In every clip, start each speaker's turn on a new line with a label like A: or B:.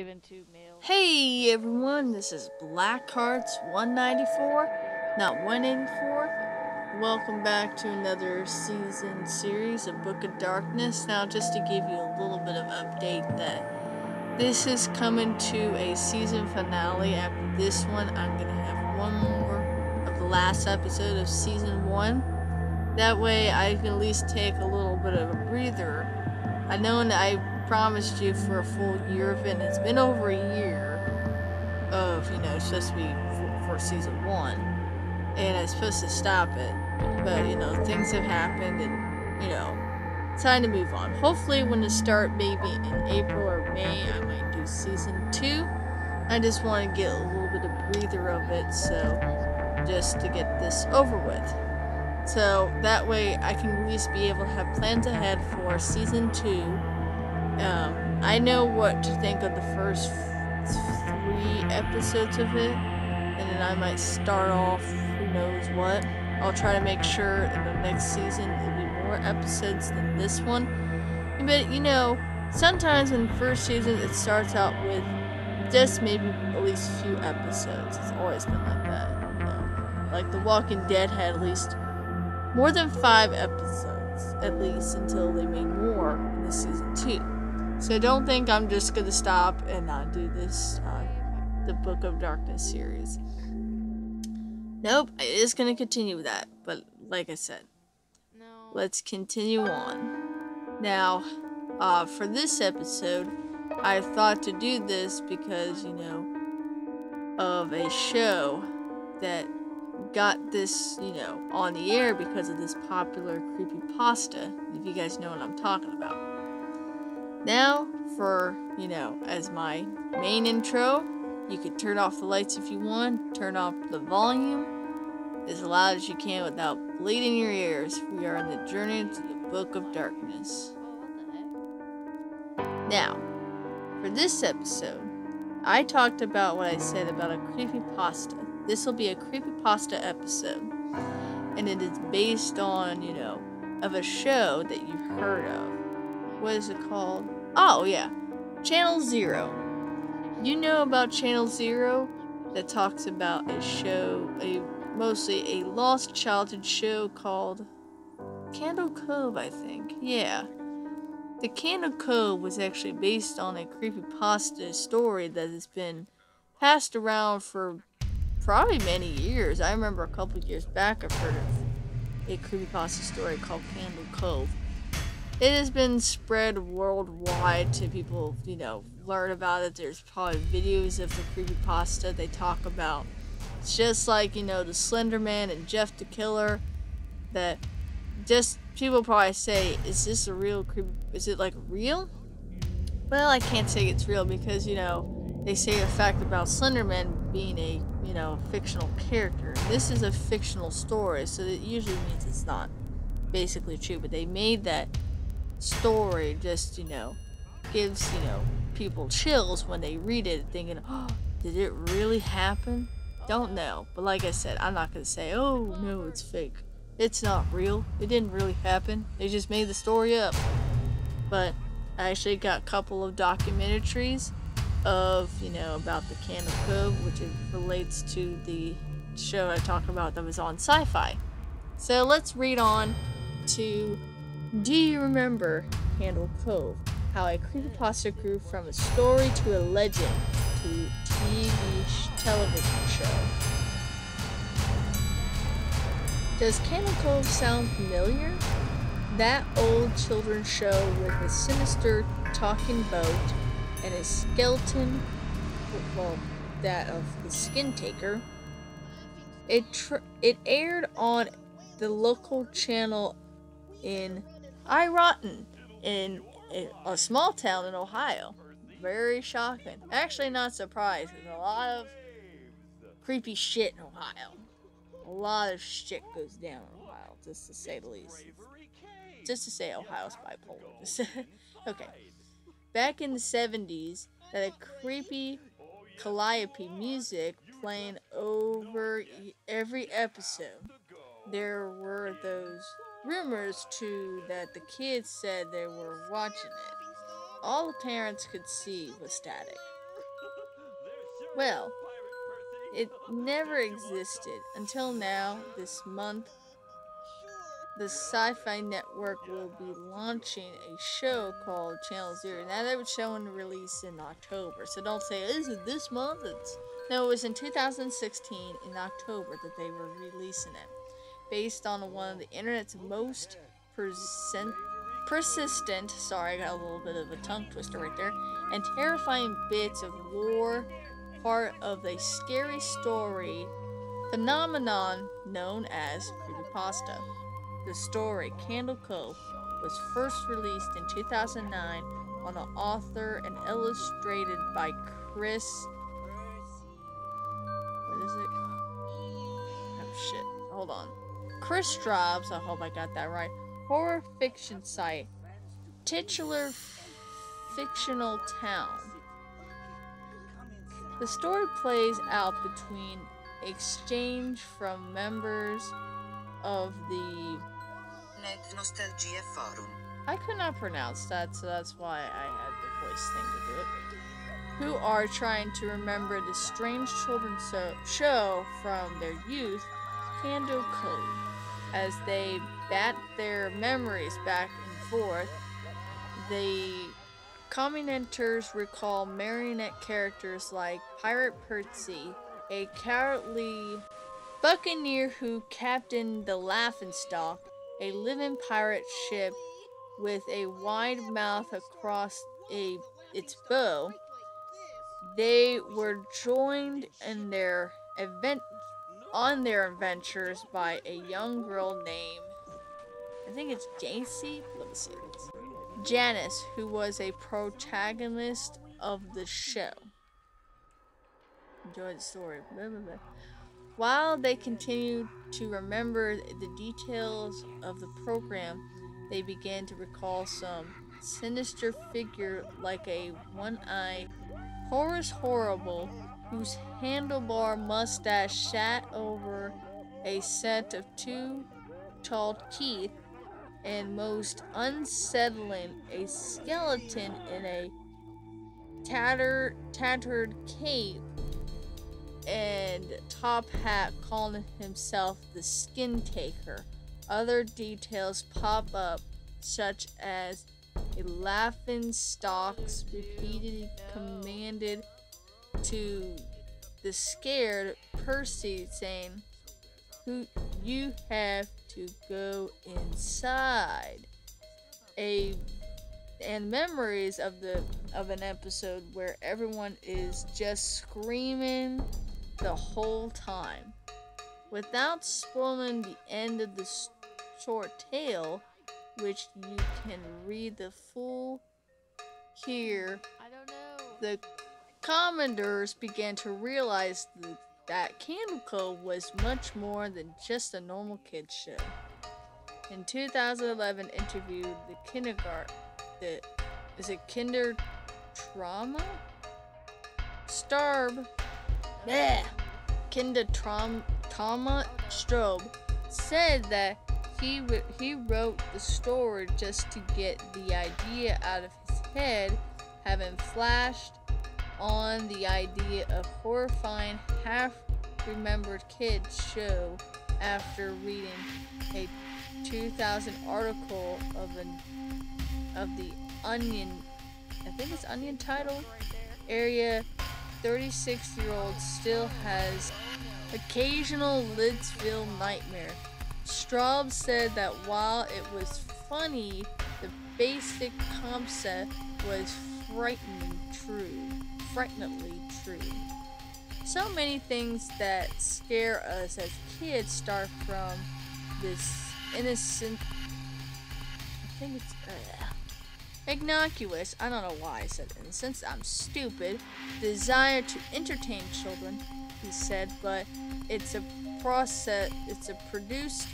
A: given to males.
B: Hey everyone, this is Blackhearts194, not 184. Welcome back to another season series of Book of Darkness. Now, just to give you a little bit of update that this is coming to a season finale. After this one, I'm going to have one more of the last episode of season 1. That way I can at least take a little bit of a breather. I know that I promised you for a full year of it, and it's been over a year of, it's supposed to be for season 1, and it's supposed to stop it, but, things have happened, and, it's time to move on. Hopefully when it start, maybe in April or May, I might do season 2. I just want to get a little bit of breather of it, so, just to get this over with. So, that way I can at least be able to have plans ahead for season 2. I know what to think of the first 3 episodes of it, and then I might start off who knows what. I'll try to make sure in the next season there'll be more episodes than this one. But, sometimes in the first season it starts out with just maybe at least a few episodes. It's always been like that, Like The Walking Dead had at least more than 5 episodes, at least, until they made more in the season 2. So don't think I'm just gonna stop and not do this, the Book of Darkness series. Nope, it is gonna continue with that, but like I said, let's continue on. Now, for this episode, I thought to do this because, of a show that got this, on the air because of this popular creepypasta, if you guys know what I'm talking about. Now, for, as my main intro, you can turn off the lights if you want, turn off the volume as loud as you can without bleeding your ears. We are on the journey to the Book of Darkness. Now, for this episode, I talked about what I said about a creepypasta. This will be a creepypasta episode, and it is based on, of a show that you've heard of. What is it called? Oh, yeah. Channel Zero. You know about Channel Zero? That talks about a show, mostly a lost childhood show called Cove, I think. Yeah. The Cove was actually based on a creepypasta story that has been passed around for probably many years. I remember a couple years back I've heard of a creepypasta story called Cove. It has been spread worldwide to people, learn about it. There's probably videos of the creepypasta they talk about. It's just like, the Slender Man and Jeff the Killer, that just people probably say, is this a real is it like real? Well, I can't say it's real because, they say a fact about Slender Man being a, fictional character. This is a fictional story, so it usually means it's not basically true, but they made that story just, gives, people chills when they read it, thinking, oh, did it really happen? Don't know. But like I said, I'm not going to say, oh, no, it's fake. It's not real. It didn't really happen. They just made the story up. But I actually got a couple of documentaries of, about the Cove, which it relates to the show I talked about that was on Syfy. So let's read on to, do you remember Cove? How a creepypasta grew from a story to a legend to TV television show. Does Cove sound familiar? That old children's show with a sinister talking boat and a skeleton, that of the skin taker. It aired on the local channel in Irotten, in a small town in Ohio. Very shocking. Actually, not surprised. There's a lot of creepy shit in Ohio. A lot of shit goes down in Ohio, just to say the least. Just to say Ohio's bipolar. Okay. Back in the 70s, that a creepy calliope music playing over every episode. There were those rumors too that the kids said they were watching it. All the parents could see was static. Well, it never existed until now. This month, the Syfy network will be launching a show called Channel Zero. Now they would show and release in October, so don't say, is it this month? No, it was in 2016 in October that they were releasing it, based on one of the internet's most persistent, sorry, I got a little bit of a tongue twister right there, and terrifying bits of lore, part of a scary story phenomenon known as Creepypasta. The story, Candle Cove, was first released in 2009 on an author and illustrated by Chris... What is it? Oh shit, hold on. Chris Strobs, I hope I got that right, horror fiction site, titular fictional town. The story plays out between exchange from members of the Nostalgia Forum. I could not pronounce that, so that's why I had the voice thing to do it. Who are trying to remember the strange children's show from their youth, Candle Cove. As they bat their memories back and forth, the commenters recall marionette characters like Pirate Percy, a cowardly buccaneer who captained the Laughingstock, a living pirate ship with a wide mouth across its bow. They were joined in their adventures by a young girl named, I think it's JC? Let me see. Janice, who was a protagonist of the show. Enjoy the story. Blah, blah, blah. While they continued to remember the details of the program, they began to recall some sinister figure like a one-eyed Horace Horrible, whose handlebar mustache sat over a set of two tall teeth, and most unsettling, a skeleton in a tattered cape and top hat, calling himself the Skin Taker. Other details pop up, such as a Laughingstock's repeatedly commanded to the scared Percy, saying, "You have to go inside." And memories of an episode where everyone is just screaming the whole time. Without spoiling the end of the short tale, which you can read the full here, the commanders began to realize that Candle Cove was much more than just a normal kids show. In 2011, interviewed the kindergarten, Kinder Trauma? Starb. Yeah. Kinder Trauma Strobe said that he wrote the story just to get the idea out of his head, having flashed on the idea of horrifying half-remembered kids show after reading a 2000 article of the Onion, I think it's Onion title, area 36-year-old still has occasional Lidsville nightmare. Straub said that while it was funny, the basic concept was frighteningly true. So many things that scare us as kids start from this innocent, I think it's innocuous, I don't know why I said innocent, I'm stupid, desire to entertain children, he said, but it's a process, it's a produced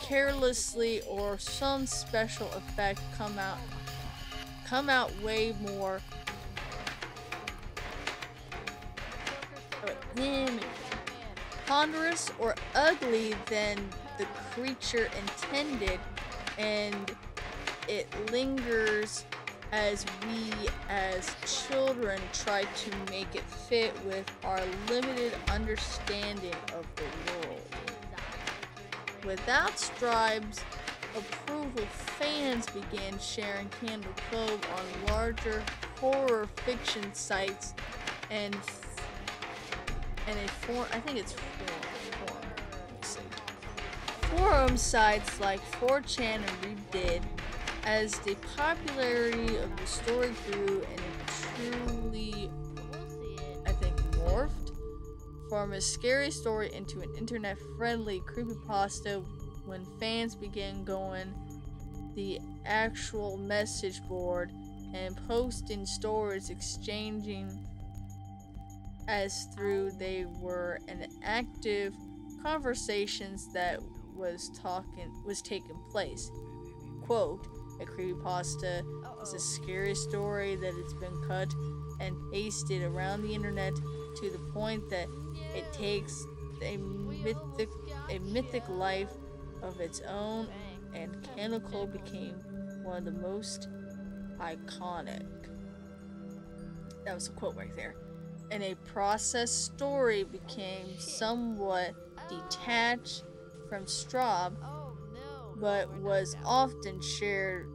B: carelessly or some special effect come out way more ponderous or ugly than the creature intended, and it lingers as we as children try to make it fit with our limited understanding of the world. Without Stripe's approval, fans began sharing Candle Cove on larger horror fiction sites and a forum. I think it's forum. Let's see. Forum sites like 4chan and Reddit. As the popularity of the story grew and it truly, I think, morphed from a scary story into an internet-friendly creepypasta when fans began going the actual message board and posting stories exchanging as through they were an active conversations that was taking place. Quote, a creepypasta is a scary story that has been cut and pasted around the internet to the point that it takes a mythic life of its own, and Candle Cove became one of the most iconic. That was a quote right there. And a process story became somewhat detached from Straub, but was often shared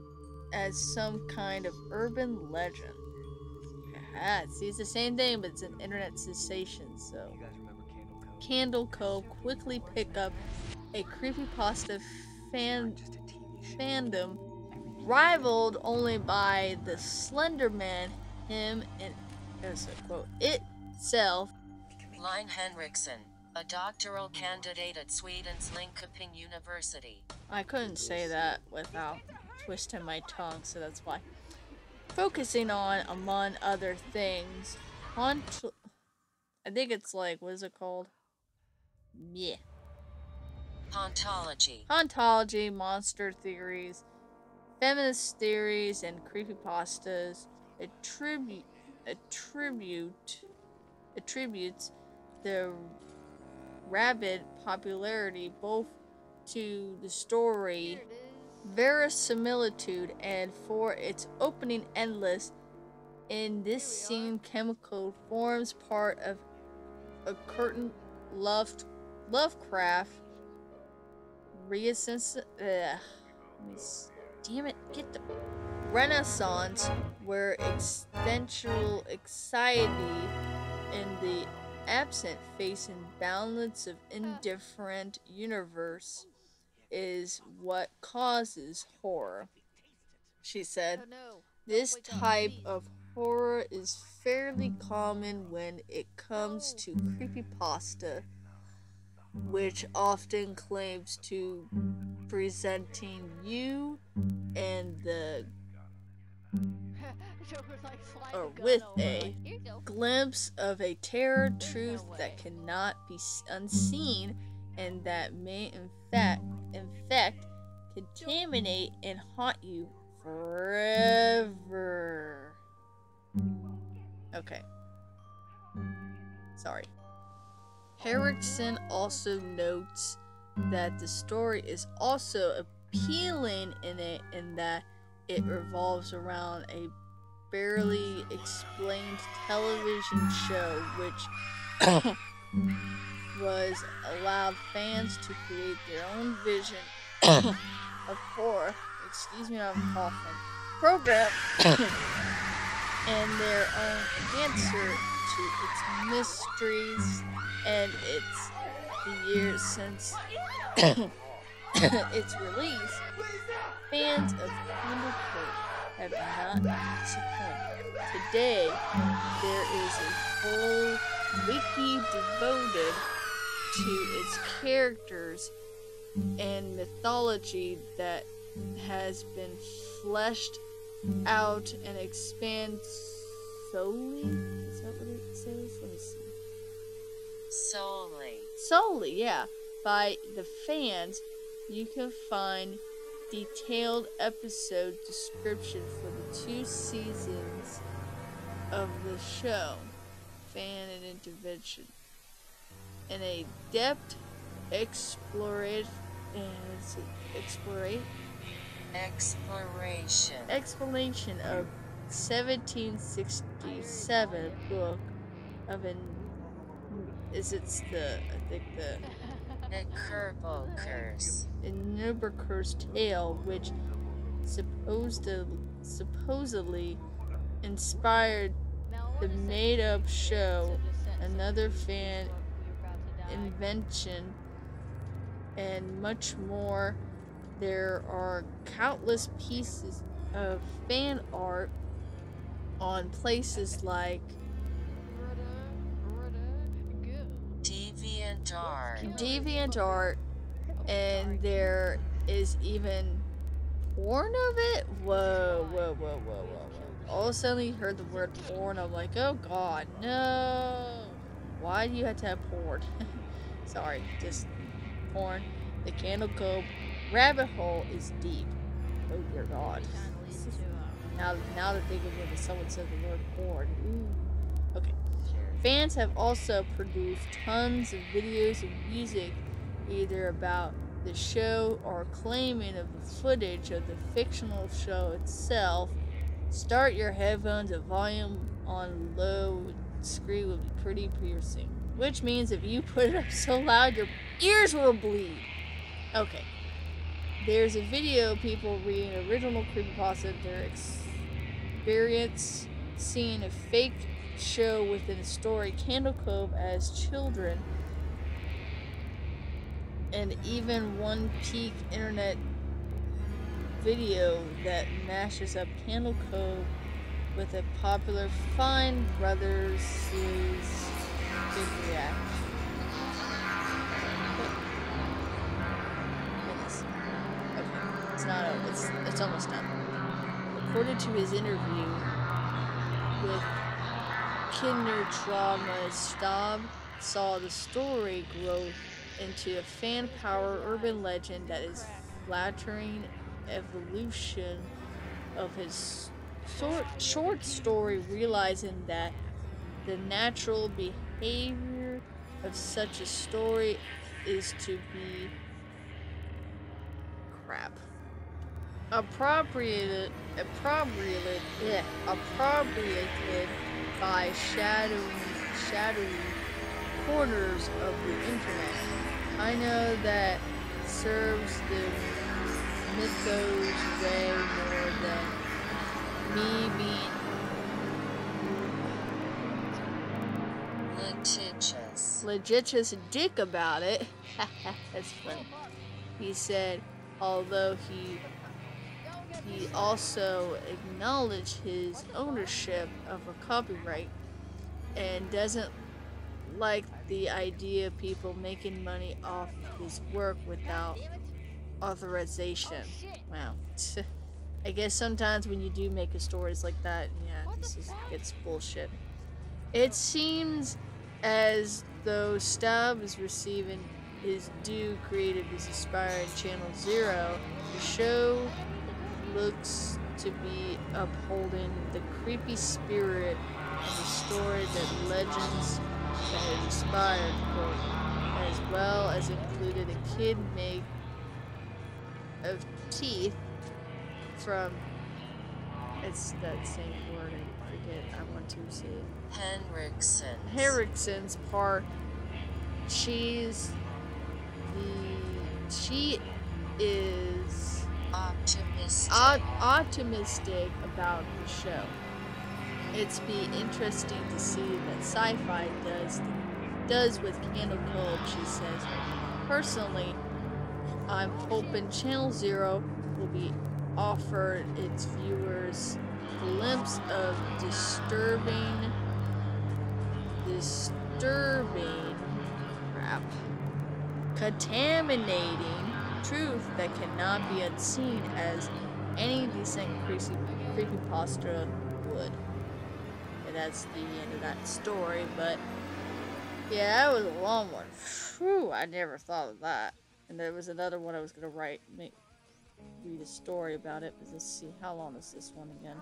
B: as some kind of urban legend. See, it's the same thing, but it's an internet sensation, so. Candle Cove quickly picked up a creepypasta fandom, rivaled only by the Slender Man, him, and, as a quote, itself.
A: Line Henriksen, a doctoral candidate at Sweden's Linköping University.
B: I couldn't say that without twisting my tongue, so that's why. Focusing on, among other things, I think it's like, what is it called? Yeah. Hauntology, monster theories, feminist theories, and creepypastas attributes the rabid popularity both to the story verisimilitude and for its opening endless. In this scene, Chemical forms part of a curtain Lovecraft Renaissance, where existential anxiety in the absent facing balance of indifferent universe is what causes horror. She said, this type of horror is fairly common when it comes to creepypasta, which often claims to presenting you and the or with a glimpse of a terror truth that cannot be unseen and that may infect, contaminate, and haunt you forever. Okay. Sorry. Henriksen also notes that the story is also appealing in that it revolves around a barely explained television show which was allowed fans to create their own vision of horror, excuse me, I'm coughing, program and their own answer to its mysteries, and it's the years since its release. Fans of Candle Cove have not disappointed. Today, there is a full wiki devoted to its characters and mythology that has been fleshed out and expanded solely. Is that what it says? Let me see. Solely, yeah. By the fans. You can find detailed episode description for the 2 seasons of the show, fan and intervention, and a depth exploration of 1767 book of an Nurburger's tale, which supposedly inspired the made-up show, another fan invention, and much more. There are countless pieces of fan art on places like DeviantArt, and there is even porn of it. Whoa. All of a sudden you heard the word porn. I'm like, oh god, no. Why do you have to have porn? Sorry, just porn. The Candle Cove rabbit hole is deep. Oh dear god. Now that think of it, someone said the word porn. Ooh. Okay. Fans have also produced tons of videos and music, either about the show or claiming of the footage of the fictional show itself. Start your headphones at volume on low screen will be pretty piercing. Which means if you put it up so loud, your ears will bleed. Okay. There's a video of people reading original Creepypasta, their experience seeing a fake show within a story, Candle Cove, as children, and even one peak internet video that mashes up Candle Cove with a popular Fine Brothers series. Big reaction. Okay, it's not over. It's almost done. According to his interview with Kinder Trauma, Staub saw the story grow into a fan-powered urban legend that is flattering evolution of his short story, realizing that the natural behavior of such a story is to be appropriated by shadowy corners of the internet. I know that serves the mythos way more than me being litigious dick about it. That's funny. He said, although he also acknowledged his ownership of a copyright and doesn't like the idea of people making money off his work without authorization. Wow. I guess sometimes when you do make a stories like that, yeah, it's bullshit. It seems as though Staub is receiving his due creative is inspiring Channel Zero. The show looks to be upholding the creepy spirit of the story that legends that has inspired, quote, as well as included a kid made of teeth from, it's that same word, I forget, I want to say it. Henriksen's part. She is optimistic about the show. It's be interesting to see that syfy does with Candle Cove, she says. Personally, I'm hoping Channel Zero will be offered its viewers a glimpse of disturbing crap, contaminating truth that cannot be unseen as any decent creepypasta would. And that's the end of that story, but yeah, that was a long one. Whew, I never thought of that. And there was another one I was gonna read a story about it, but let's see, how long is this one again?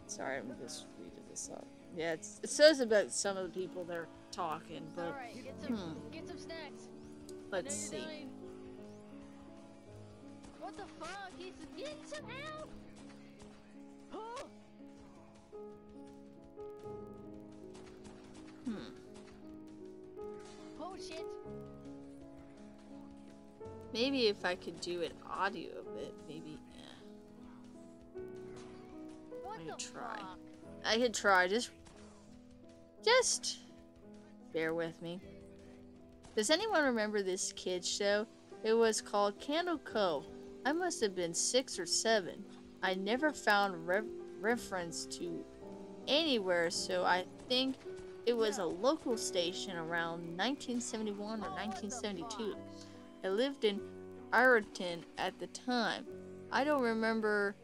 B: Sorry, I'm just reading this up. Yeah, it says about some of the people they're talking, but
C: right, get some snacks.
B: Let's see.
C: What the fuck? He's getting some help. shit.
B: Maybe if I could do an audio of it, maybe. Yeah.
C: What
B: I
C: the
B: could try.
C: fuck?
B: I could try. Just bear with me. Does anyone remember this kids show? It was called Cove. I must have been 6 or 7. I never found reference to anywhere, so I think it was a local station around 1971 or 1972. I lived in Ireton at the time. I don't remember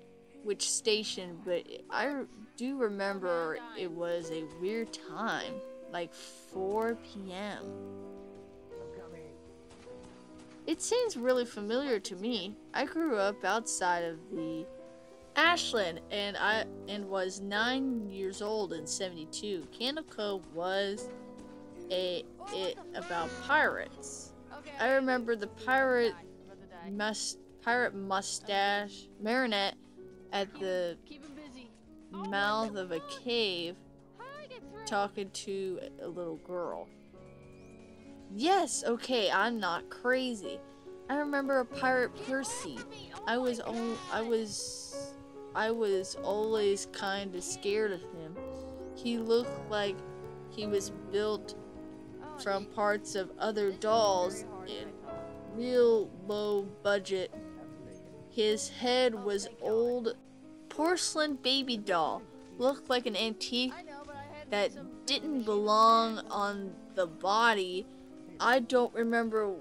B: which station, but I do remember it was a weird time, like 4 p.m. It seems really familiar to me. I grew up outside of the Ashland and was 9 years old in 72. Candle Cove was about pirates. I remember the pirate mustache Marinette at the
C: Keep him busy.
B: mouth of a cave talking to a little girl. Yes, okay, I'm not crazy. I remember a pirate Percy. I was always kind of scared of him. He looked like he was built from parts of other dolls and real low budget. His head was old porcelain baby doll. Looked like an antique that didn't belong on the body. I don't remember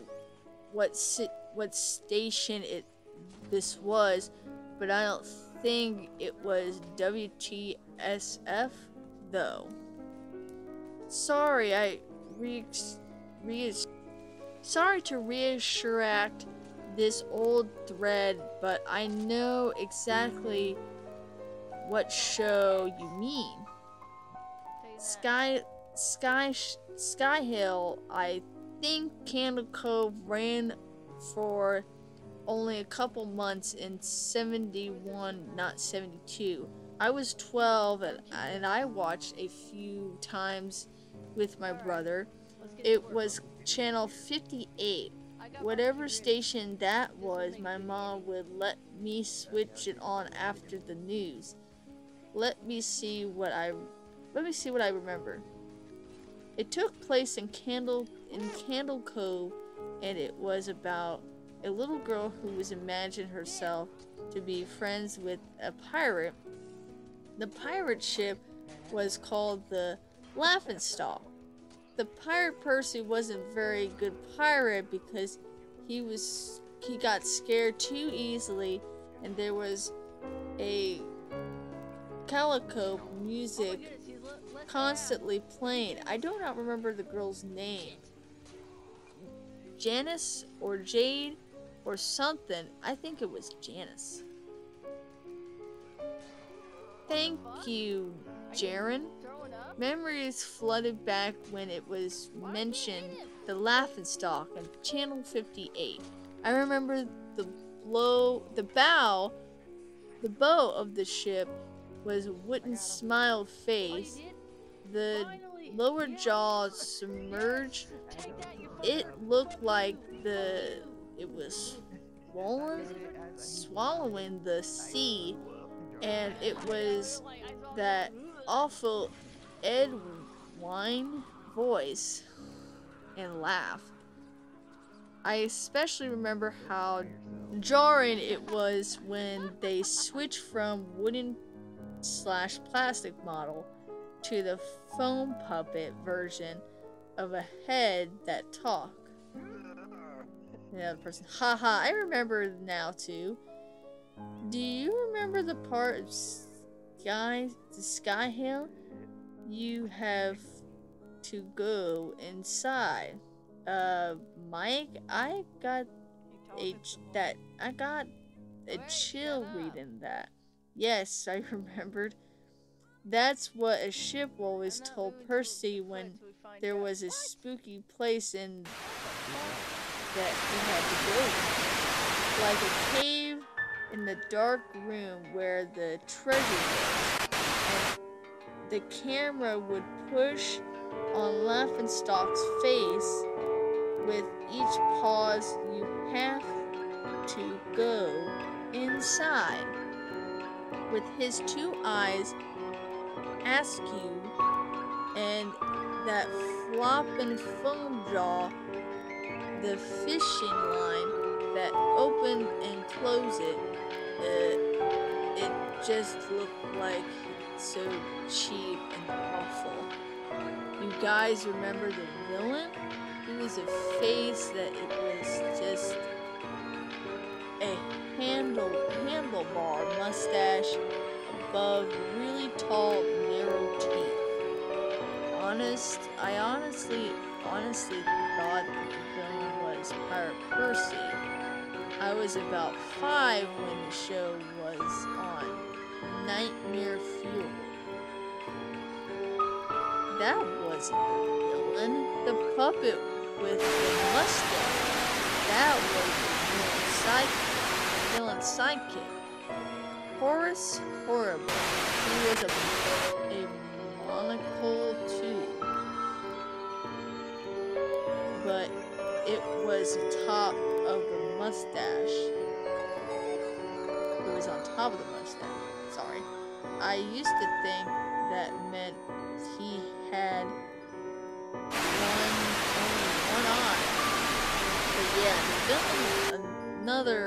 B: what station this was, but I don't think it was WTSF though. Sorry, sorry to reassure this old thread, but I know exactly what show you mean. Sky Hill, I think Candle Cove ran for only a couple months in 71, not 72. I was 12 and I watched a few times with my brother. It was channel 58. Whatever station that was, my mom would let me switch it on after the news. Let me see what I remember. It took place in Candle Cove, and it was about a little girl who was imagined herself to be friends with a pirate. The pirate ship was called the Laughingstock. The pirate Percy wasn't a very good pirate because he got scared too easily, and there was a calico music constantly playing. I do not remember the girl's name. Janice or Jade or something. I think it was Janice. Thank you, Jaren. Memories flooded back when it was mentioned the Laughingstock and Channel 58. I remember the bow of the ship was a wooden smile face. The lower jaw submerged. It looked like it was swallowing the sea, and it was that awful Edwine voice and laugh. I especially remember how jarring it was when they switched from wooden/plastic model to the foam puppet version of a head that talked. The other person, haha, I remember now too. Do you remember the part of the Sky Hill? You have to go inside. Mike, I got a chill reading that. Yes, I remembered. That's what a ship always told Percy when there was a spooky place in that he had to go. Like a cave in the dark room where the treasure was. And the camera would push on Laughingstock's face with each pause, you have to go inside. With his two eyes, ask you, and that flopping foam jaw, the fishing line that open and close it, it just looked like so cheap and awful. You guys remember the villain? It was a face that it was just a handlebar mustache above really tall, narrow teeth. I honestly thought that the villain was Pirate Percy. I was about 5 when the show was on Nightmare Fuel. That wasn't the villain. The puppet with the mustache. That was the villain's sidekick. Horace Horrible. He was a monocle too. But it was top of the mustache. It was on top of the mustache. Sorry. I used to think that meant he had only one eye. But yeah, the villain, another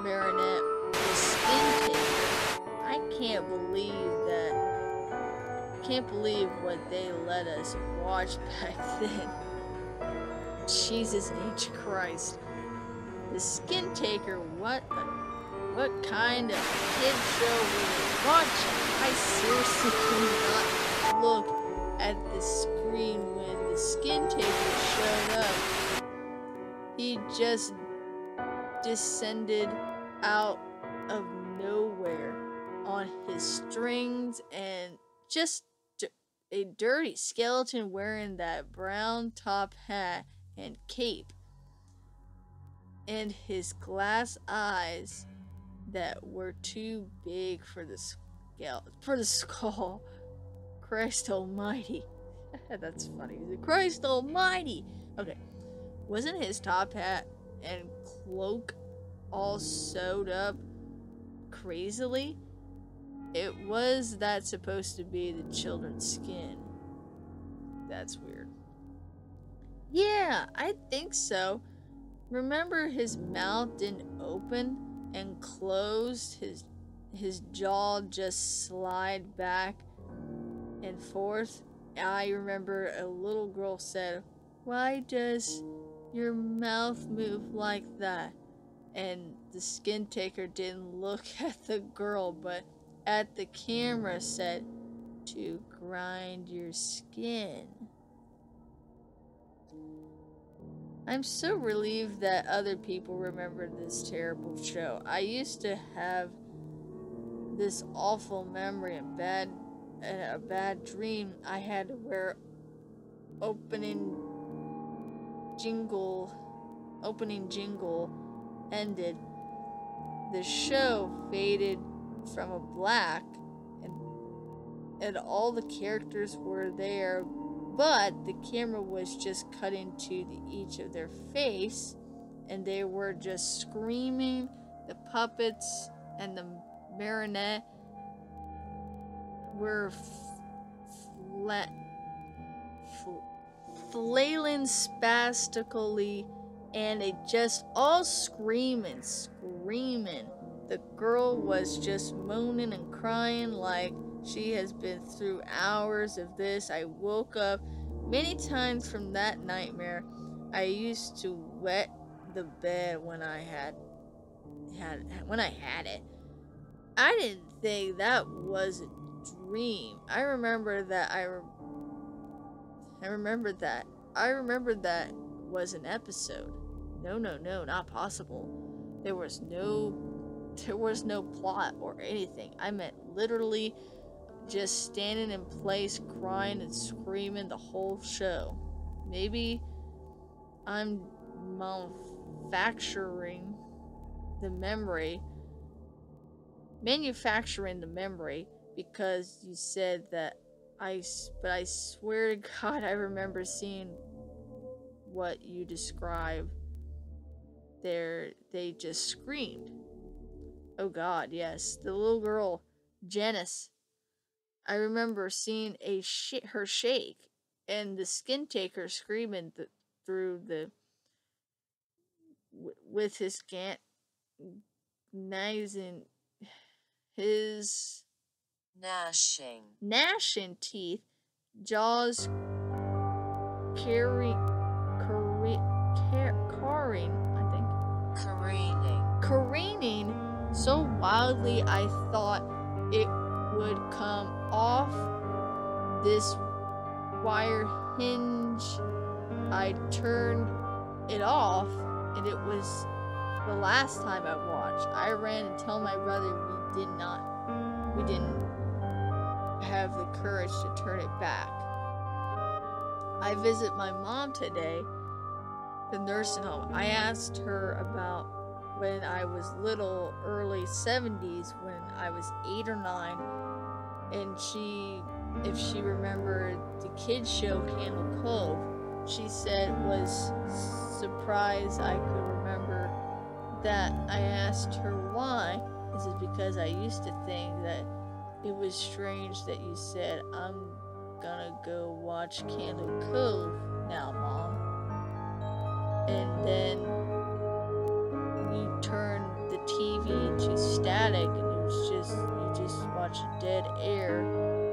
B: marionette, was Skin Taker. I can't believe what they let us watch back then. Jesus H. Christ. The Skin Taker, what kind of kid show were we watching? I seriously could not look at the screen when the Skin Taker showed up. He just descended out of nowhere on his strings and just a dirty skeleton wearing that brown top hat and cape, and his glass eyes that were too big for the skull. Christ almighty. That's funny. Christ almighty. Okay. Wasn't his top hat and cloak all sewed up crazily? It was that supposed to be the children's skin. That's weird. Yeah, I think so. Remember his mouth didn't open and closed? His jaw just slid back and forth? I remember a little girl said, "Why does your mouth move like that?" And the Skin Taker didn't look at the girl, but at the camera, said, "To grind your skin." I'm so relieved that other people remember this terrible show. I used to have this awful memory and a bad dream. I had to wear opening jingle ended. The show faded from a black and all the characters were there, but the camera was just cut into each of their face and they were just screaming. The puppets and the marionette were flailing spastically, and they just all screaming. The girl was just moaning and crying like she has been through hours of this. I woke up many times from that nightmare. I used to wet the bed when I had it. I didn't think that was a dream. I remember that was an episode. No, not possible. There was no plot or anything. I meant literally just standing in place, crying and screaming the whole show. Maybe I'm manufacturing the memory because you said that but I swear to God I remember seeing what you describe. They just screamed. Oh God, yes, the little girl, Janice. I remember seeing her shake, and the skin taker screaming through the with his knives and his gnashing teeth, jaws careening so wildly I thought it would come off this wire hinge. I turned it off, and it was the last time I watched. I ran and told my brother we didn't have the courage to turn it back. I visit my mom today, the nursing home. I asked her about when I was little, early 70s, when I was 8 or 9, and if she remembered the kids show Candle Cove. She said was surprised I could remember that. I asked her why. Is it because I used to think that it was strange that you said, I'm gonna go watch Candle Cove now, Mom? And then you turned the TV to static, and it was you just watched dead air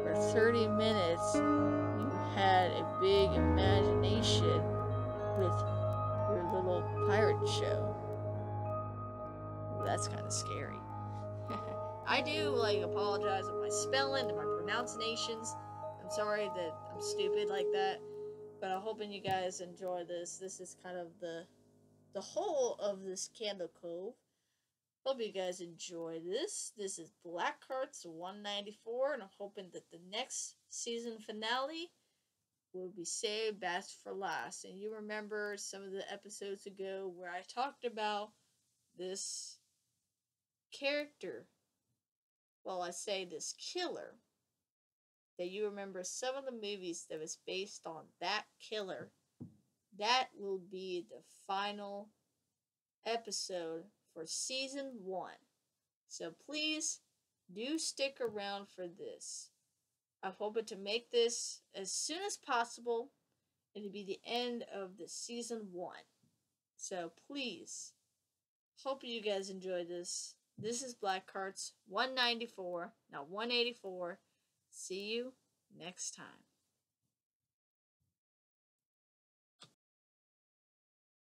B: for 30 minutes. You had a big imagination with your little pirate show. That's kind of scary. I do apologize for my spelling and my pronunciations. I'm sorry that I'm stupid like that, but I'm hoping you guys enjoy this. This is kind of the whole of this Candle Cove. Hope you guys enjoy this. This is Black Hearts 194, and I'm hoping that the next season finale will be saved best for last. And you remember some of the episodes ago where I talked about this character. Well, I say this killer. That you remember some of the movies that was based on that killer. That will be the final episode for season 1. So please do stick around for this. I'm hoping to make this as soon as possible. It'll be the end of the season 1. So please, hope you guys enjoy this. This is Black Hearts 194, not 184. See you next time.